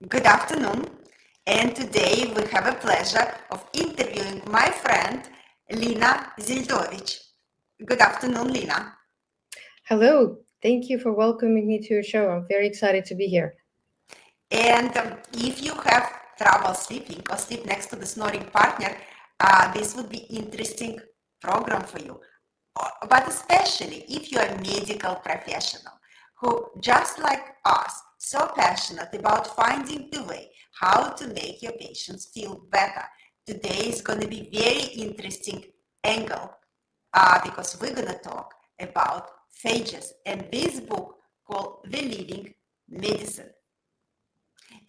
Good afternoon, and today we have a pleasure of interviewing my friend Lina Zeldovich. Good afternoon, Lina. Hello, thank you for welcoming me to your show. I'm very excited to be here. And if you have trouble sleeping or sleep next to the snoring partner, this would be interesting program for you. But especially if you're a medical professional who, just like us, so passionate about finding the way how to make your patients feel better. Today is going to be very interesting angle because we're going to talk about phages and this book called The Living Medicine.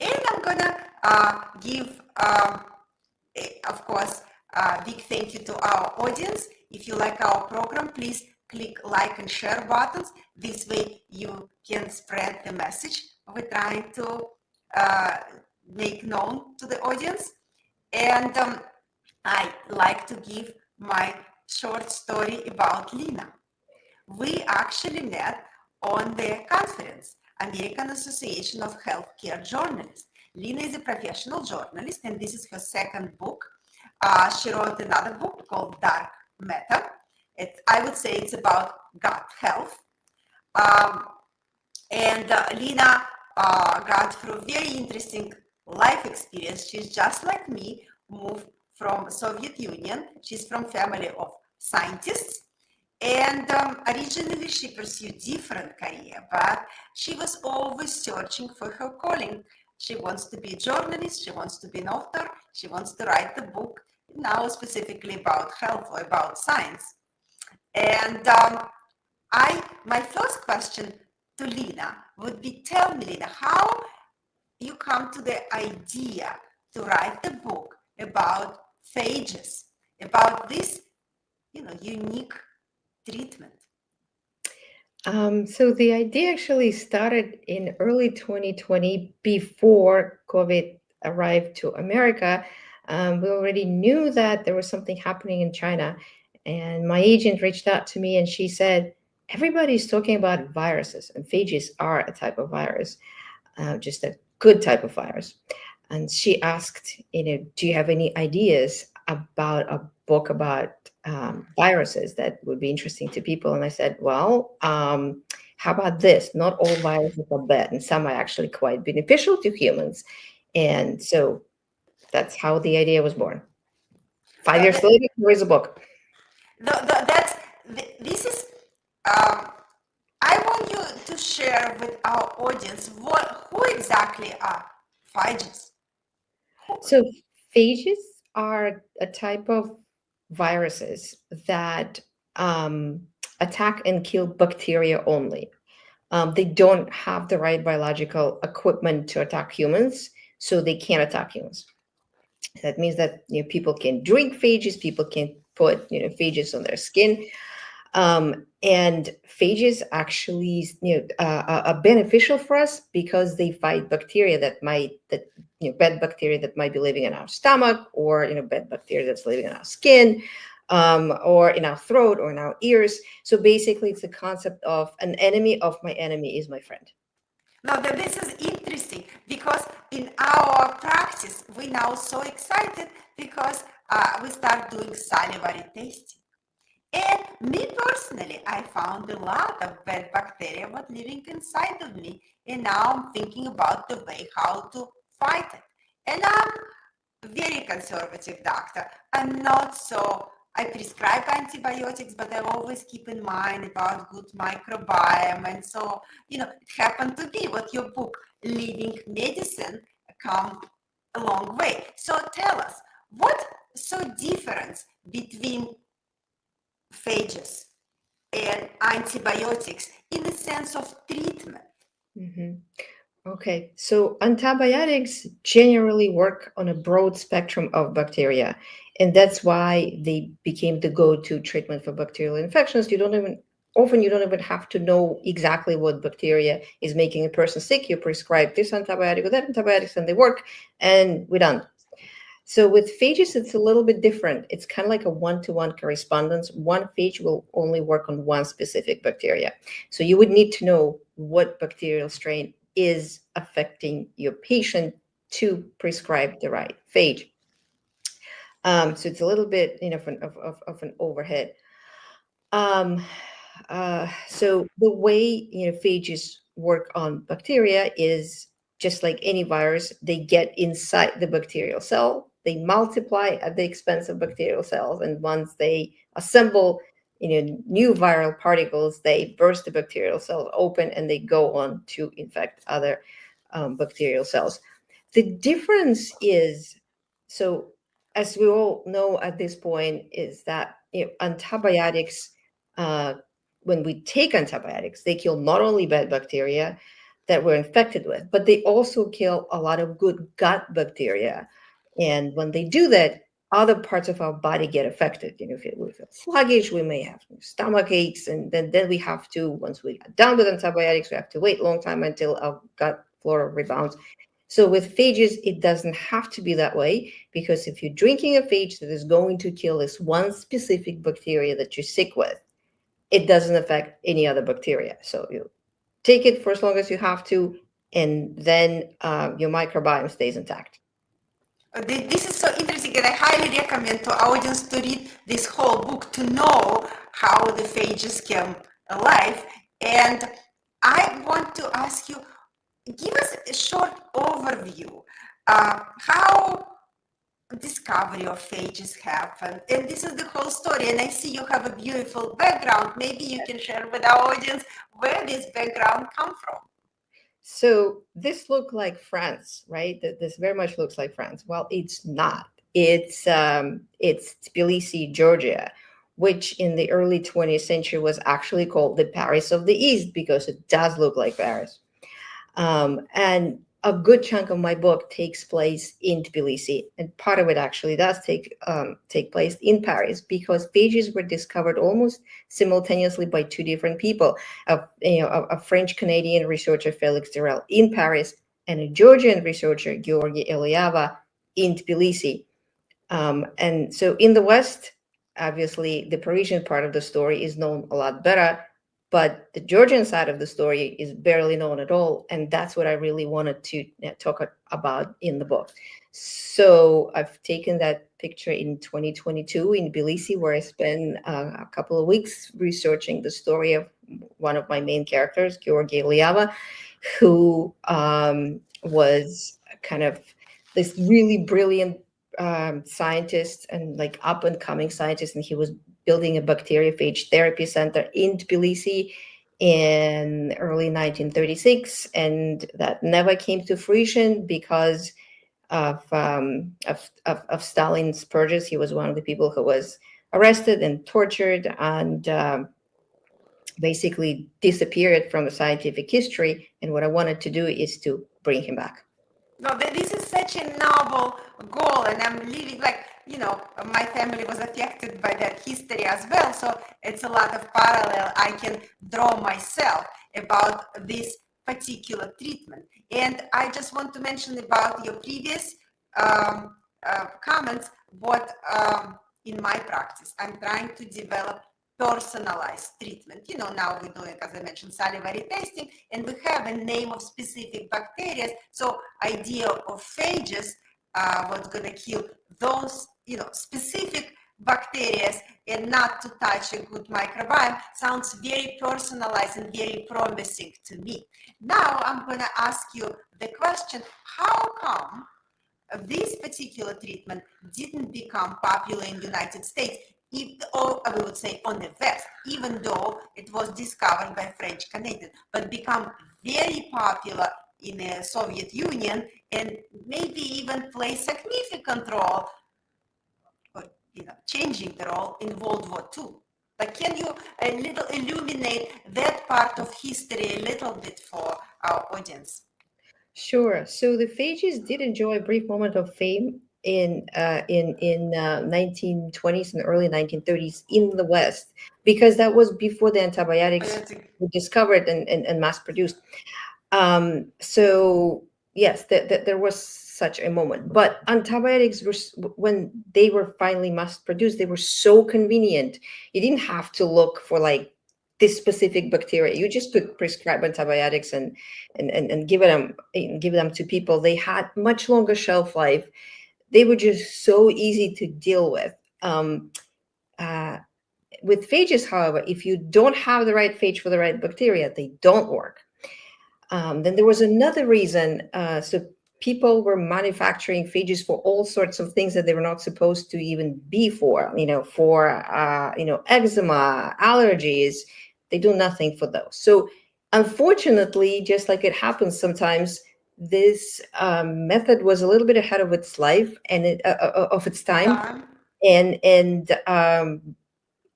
And I'm gonna give, of course, a big thank you to our audience. If you like our program, please click like and share buttons. This way you can spread the message we're trying to make known to the audience. And I like to give my short story about Lina. We actually met on the conference, American Association of Healthcare Journalists. Lina is a professional journalist, and this is her second book. She wrote another book called Dark Matter. I would say it's about gut health. And Lina got through very interesting life experience. She's just like me, moved from Soviet Union. She's from family of scientists. And originally she pursued different career, but she was always searching for her calling. She wants to be a journalist, she wants to be an author, she wants to write a book, now specifically about health or about science. And my first question to Lina would be, tell me, Lina, how you come to the idea to write the book about phages, about this, unique treatment? So the idea actually started in early 2020 before COVID arrived to America. We already knew that there was something happening in China. And my agent reached out to me and she said, everybody's talking about viruses, and phages are a type of virus, just a good type of virus. And she asked, do you have any ideas about a book about viruses that would be interesting to people? And I said, well, how about this? Not all viruses are bad, and some are actually quite beneficial to humans. And so that's how the idea was born. 5 years later, there is a book. This is, I want you to share with our audience who exactly are phages. So phages are a type of viruses that attack and kill bacteria only. They don't have the right biological equipment to attack humans, so they can't attack humans. That means that people can drink phages, people can put phages on their skin, and phages actually are beneficial for us because they fight bacteria bad bacteria that might be living in our stomach, or bad bacteria that's living in our skin, or in our throat or in our ears. So basically, it's the concept of an enemy of my enemy is my friend. Now, this is interesting because in our practice, we now so excited because we start doing salivary testing. And me personally, I found a lot of bad bacteria was living inside of me. And now I'm thinking about the way how to fight it. And I'm very conservative doctor. I prescribe antibiotics, but I always keep in mind about good microbiome. And so, it happened to be what your book, Living Medicine, come a long way. So tell us, what so difference between phages and antibiotics in the sense of treatment? Mm-hmm. Okay, so antibiotics generally work on a broad spectrum of bacteria, and that's why they became the go-to treatment for bacterial infections. You don't even have to know exactly what bacteria is making a person sick. You prescribe this antibiotic or that antibiotics, and they work, and we're done. So with phages, it's a little bit different. It's kind of like a one-to-one correspondence. One phage will only work on one specific bacteria. So you would need to know what bacterial strain is affecting your patient to prescribe the right phage. So it's a little bit, of an overhead. Um, so the way, phages work on bacteria is just like any virus. They get inside the bacterial cell, they multiply at the expense of bacterial cells, and once they assemble, new viral particles, they burst the bacterial cells open and they go on to infect other bacterial cells. The difference is, so as we all know at this point, is that antibiotics, uh, when we take antibiotics, they kill not only bad bacteria that we're infected with, but they also kill a lot of good gut bacteria. And when they do that, other parts of our body get affected. If we feel sluggish, we may have stomach aches, and then we have to, once we are done with antibiotics, we have to wait a long time until our gut flora rebounds. So with phages, it doesn't have to be that way, because if you're drinking a phage that is going to kill this one specific bacteria that you're sick with, it doesn't affect any other bacteria. So you take it for as long as you have to, and then your microbiome stays intact. This is so interesting, and I highly recommend to audience to read this whole book to know how the phages came alive. And I want to ask you, give us a short overview how discovery of phages happened. And this is the whole story. And I see you have a beautiful background. Maybe you can share with our audience where this background come from. So this looked like France, right? This very much looks like France. Well, it's not. It's Tbilisi, Georgia, which in the early 20th century was actually called the Paris of the East, because it does look like Paris. And a good chunk of my book takes place in Tbilisi, and part of it actually does take place in Paris, because phages were discovered almost simultaneously by two different people: a French-Canadian researcher, Felix Durrell, in Paris, and a Georgian researcher, Georgi Eliava, in Tbilisi. And so in the West, obviously, the Parisian part of the story is known a lot better, but the Georgian side of the story is barely known at all. And that's what I really wanted to talk about in the book. So I've taken that picture in 2022 in Tbilisi, where I spent a couple of weeks researching the story of one of my main characters, Georgi Eliava, who was kind of this really brilliant scientist and like up and coming scientist, and he was building a bacteriophage therapy center in Tbilisi in early 1936, and that never came to fruition because of Stalin's purges. He was one of the people who was arrested and tortured and basically disappeared from the scientific history. And what I wanted to do is to bring him back. No, this is such a noble goal, and I'm living my family was affected by that history as well, so it's a lot of parallel I can draw myself about this particular treatment. And I just want to mention about your previous comments, what in my practice, I'm trying to develop personalized treatment. Now we're doing, as I mentioned, salivary testing, and we have a name of specific bacteria. So idea of phages, what's going to kill those, specific bacteria and not to touch a good microbiome, sounds very personalized and very promising to me. Now I'm going to ask you the question, how come this particular treatment didn't become popular in the United States, or I would say on the West, even though it was discovered by French Canadians, but become very popular in the Soviet Union and maybe even play significant role, or changing the role in World War II. Like, can you a little illuminate that part of history a little bit for our audience? Sure. So the phages did enjoy a brief moment of fame in 1920s and early 1930s in the West, because that was before the antibiotics were discovered and mass produced. So yes, there was such a moment. But antibiotics were, when they were finally mass produced, they were so convenient. You didn't have to look for like this specific bacteria. You just could prescribe antibiotics and give them to people. They had much longer shelf life. They were just so easy to deal with. Uh, with phages, however, if you don't have the right phage for the right bacteria, they don't work. Then there was another reason. So people were manufacturing phages for all sorts of things that they were not supposed to even be for. Eczema, allergies. They do nothing for those. So unfortunately, just like it happens sometimes, this method was a little bit ahead of its life and of its time, and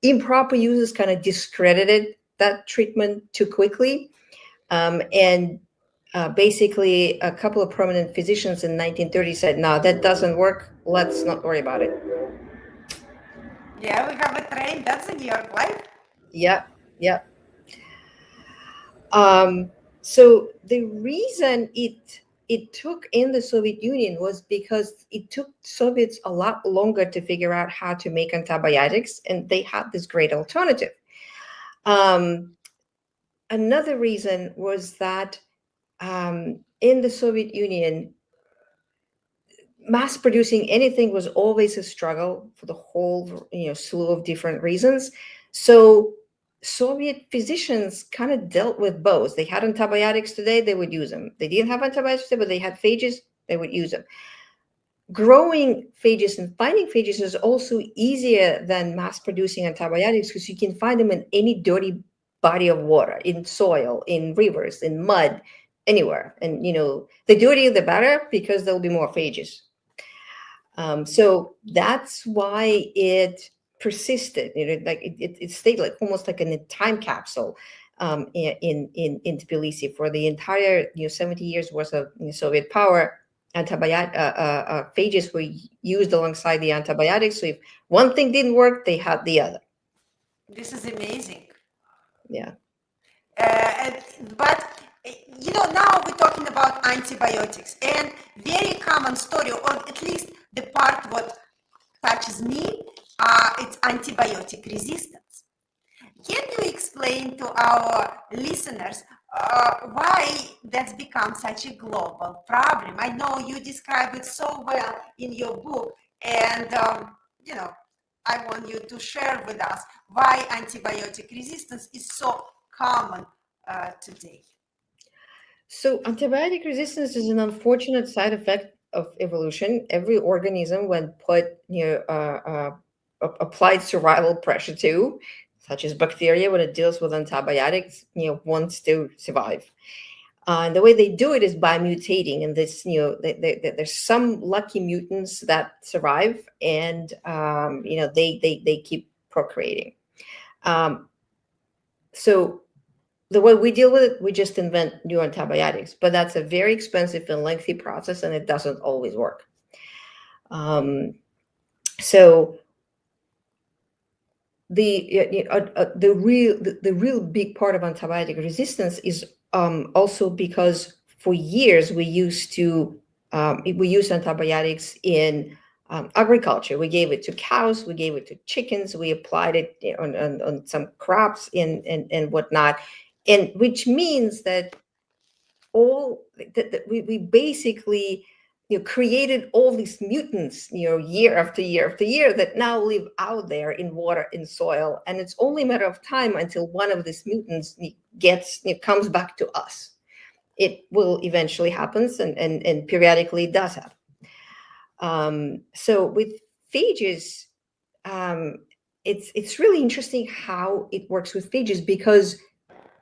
improper uses kind of discredited that treatment too quickly. And basically, a couple of prominent physicians in 1930 said, "No, that doesn't work. Let's not worry about it." Yeah, we have a train. That's in New York, right? Yeah, yeah. So the reason it took in the Soviet Union was because it took Soviets a lot longer to figure out how to make antibiotics, and they had this great alternative. Another reason was that in the Soviet Union, mass producing anything was always a struggle for the whole slew of different reasons. So Soviet physicians kind of dealt with both. They had antibiotics today, they would use them. They didn't have antibiotics today, but they had phages, they would use them. Growing phages and finding phages is also easier than mass producing antibiotics because you can find them in any dirty body of water, in soil, in rivers, in mud, anywhere. And the dirtier the better, because there'll be more phages. So that's why it persisted. Like it stayed like almost like in a time capsule in Tbilisi for the entire 70 years worth of Soviet power. Phages were used alongside the antibiotics. So if one thing didn't work, they had the other. This is amazing. Yeah. But now we're talking about antibiotics, and very common story, or at least the part what touches me, it's antibiotic resistance. Can you explain to our listeners why that's become such a global problem? I know you describe it so well in your book, and I want you to share with us why antibiotic resistance is so common today. So antibiotic resistance is an unfortunate side effect of evolution. Every organism, when put applied survival pressure to, such as bacteria, when it deals with antibiotics, wants to survive. And the way they do it is by mutating, and this, there's some lucky mutants that survive, and they keep procreating. So the way we deal with it, we just invent new antibiotics, but that's a very expensive and lengthy process, and it doesn't always work. So the real big part of antibiotic resistance is also because for years we used antibiotics in agriculture. We gave it to cows, we gave it to chickens, we applied it on some crops and whatnot, and which means that we basically created all these mutants year after year after year that now live out there in water, in soil, and it's only a matter of time until one of these mutants comes back to us. It will eventually happen, and periodically it does happen. So with phages, it's really interesting how it works with phages, because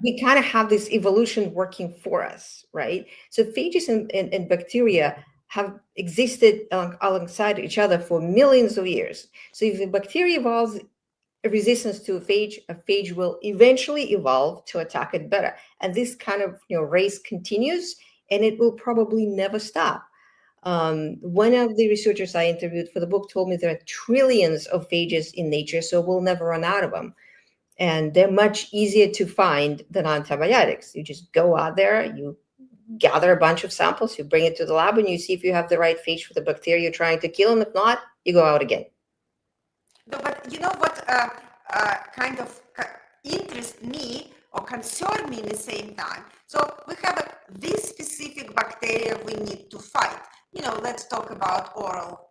we kind of have this evolution working for us, right? So phages and bacteria have existed alongside each other for millions of years. So if a bacteria evolves a resistance to a phage will eventually evolve to attack it better. And this kind of race continues, and it will probably never stop. One of the researchers I interviewed for the book told me there are trillions of phages in nature, so we'll never run out of them. And they're much easier to find than antibiotics. You just go out there, you gather a bunch of samples, you bring it to the lab, and you see if you have the right phage for the bacteria you're trying to kill. And if not, you go out again. No, but you know what kind of interest me or concern me in the same time. So we have this specific bacteria we need to fight. Let's talk about oral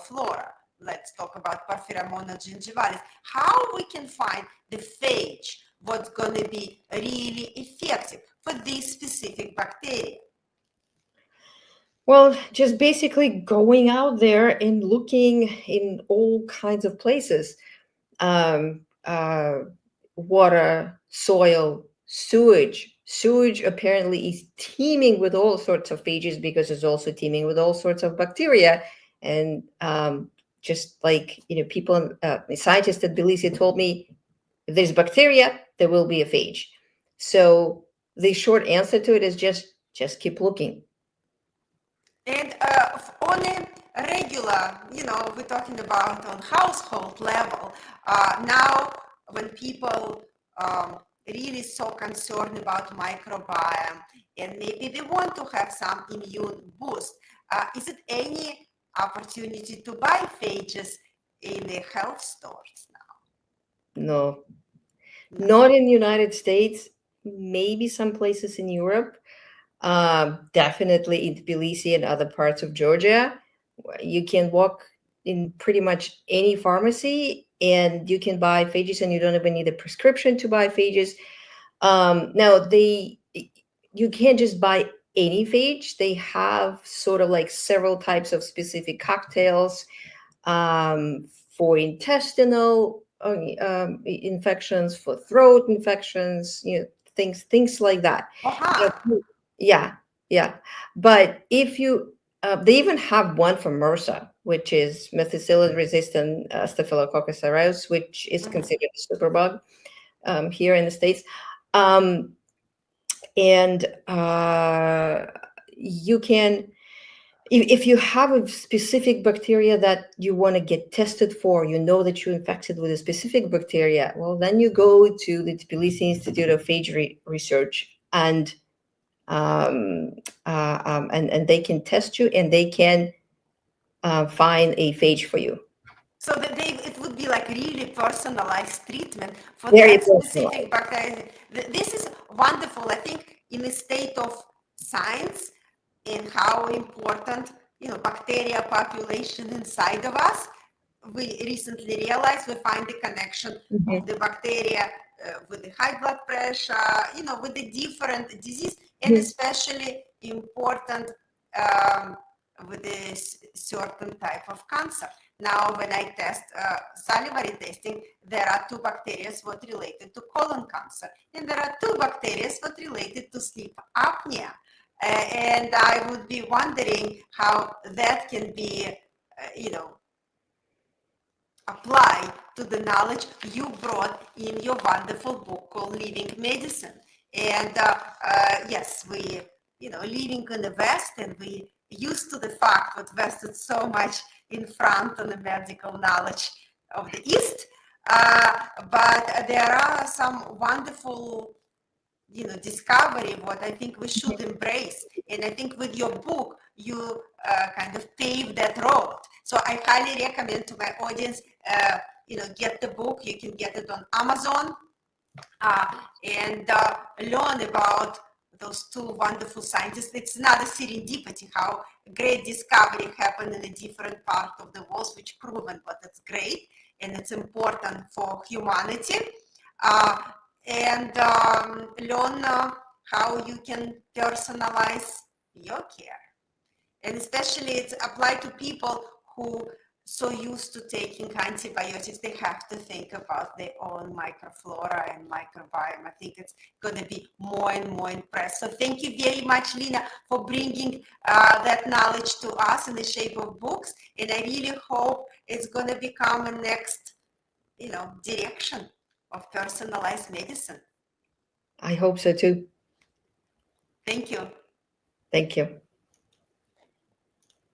flora. Let's talk about Porphyromonas gingivalis. How we can find the phage, what's going to be really effective for this specific bacteria. Well, just basically going out there and looking in all kinds of places. Um, uh, Water, soil, sewage. Sewage apparently is teeming with all sorts of phages because it's also teeming with all sorts of bacteria. And just like, people, scientists at Belize told me, if there's bacteria, there will be a phage. So the short answer to it is just keep looking. And on a regular, we're talking about on household level, now when people really so concerned about microbiome and maybe they want to have some immune boost, is it any opportunity to buy phages in the health stores now? No, not in the United States, maybe some places in Europe. Definitely in Tbilisi and other parts of Georgia. You can walk in pretty much any pharmacy and you can buy phages, and you don't even need a prescription to buy phages. Now, you can't just buy any phage. They have sort of like several types of specific cocktails for intestinal infections, for throat infections, things like that. Yeah, yeah. But if you, they even have one for MRSA, which is methicillin-resistant Staphylococcus aureus, which is considered a superbug here in the States. And you can, if you have a specific bacteria that you want to get tested for, that you're infected with a specific bacteria, well, then you go to the Tbilisi Institute of Phage Research, and they can test you, and they can find a phage for you. So that it would be like really personalized treatment for Very that specific bacteria. This is wonderful. I think in the state of science and how important, bacteria population inside of us, we recently realized we find the connection of the bacteria with the high blood pressure, with the different disease, and especially important with this certain type of cancer. Now, when I test salivary testing, there are 2 bacteria what related to colon cancer, and there are 2 bacteria what related to sleep apnea. And I would be wondering how that can be, apply to the knowledge you brought in your wonderful book called Living Medicine. And yes, we, living in the West, and we used to the fact that West is so much in front on the medical knowledge of the East. But there are some wonderful, discovery what I think we should embrace. And I think with your book, you kind of paved that road. So I highly recommend to my audience, get the book. You can get it on Amazon and learn about those 2 wonderful scientists. It's another serendipity how great discovery happened in a different part of the world, which proven, but it's great and it's important for humanity. And learn how you can personalize your care. And especially it's applied to people who so used to taking antibiotics, they have to think about their own microflora and microbiome. I think it's going to be more and more impressive. So thank you very much, Lina, for bringing that knowledge to us in the shape of books. And I really hope it's going to become a next, direction of personalized medicine. I hope so too. Thank you. Thank you.